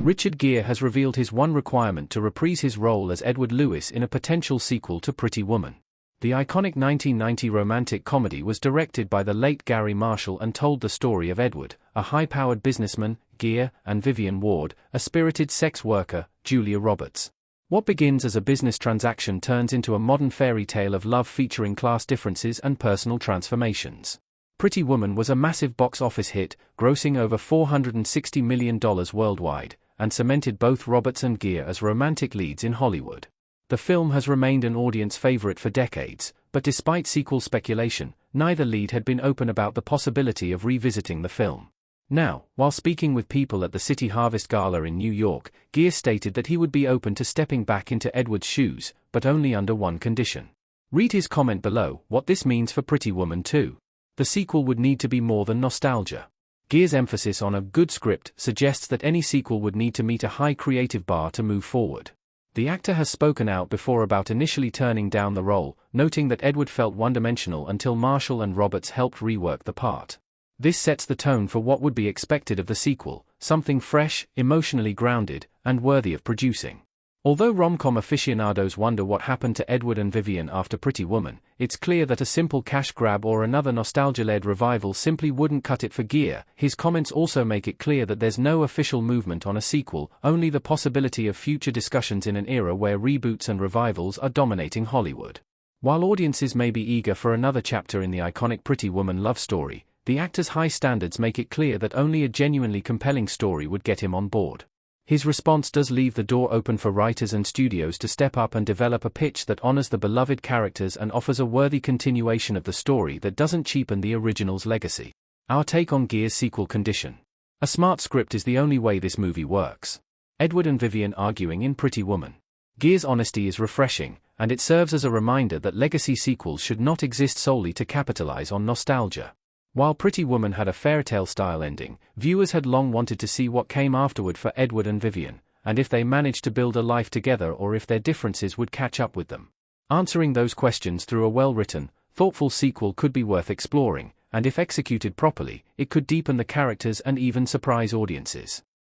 Richard Gere has revealed his one requirement to reprise his role as Edward Lewis in a potential sequel to Pretty Woman. The iconic 1990 romantic comedy was directed by the late Gary Marshall and told the story of Edward, a high-powered businessman, Gere, and Vivian Ward, a spirited sex worker, Julia Roberts. What begins as a business transaction turns into a modern fairy tale of love featuring class differences and personal transformations. Pretty Woman was a massive box office hit, grossing over $460 million worldwide, and cemented both Roberts and Gere as romantic leads in Hollywood. The film has remained an audience favorite for decades, but despite sequel speculation, neither lead had been open about the possibility of revisiting the film. Now, while speaking with people at the City Harvest Gala in New York, Gere stated that he would be open to stepping back into Edward's shoes, but only under one condition. Read his comment below, what this means for Pretty Woman 2. The sequel would need to be more than nostalgia. Gere's emphasis on a good script suggests that any sequel would need to meet a high creative bar to move forward. The actor has spoken out before about initially turning down the role, noting that Edward felt one-dimensional until Marshall and Roberts helped rework the part. This sets the tone for what would be expected of the sequel, something fresh, emotionally grounded, and worthy of producing. Although rom-com aficionados wonder what happened to Edward and Vivian after Pretty Woman, it's clear that a simple cash grab or another nostalgia-led revival simply wouldn't cut it for Gere. His comments also make it clear that there's no official movement on a sequel, only the possibility of future discussions in an era where reboots and revivals are dominating Hollywood. While audiences may be eager for another chapter in the iconic Pretty Woman love story, the actor's high standards make it clear that only a genuinely compelling story would get him on board. His response does leave the door open for writers and studios to step up and develop a pitch that honors the beloved characters and offers a worthy continuation of the story that doesn't cheapen the original's legacy. Our take on Gere's sequel condition. A smart script is the only way this movie works. Edward and Vivian arguing in Pretty Woman. Gere's honesty is refreshing, and it serves as a reminder that legacy sequels should not exist solely to capitalize on nostalgia. While Pretty Woman had a fairytale-style ending, viewers had long wanted to see what came afterward for Edward and Vivian, and if they managed to build a life together or if their differences would catch up with them. Answering those questions through a well-written, thoughtful sequel could be worth exploring, and if executed properly, it could deepen the characters and even surprise audiences.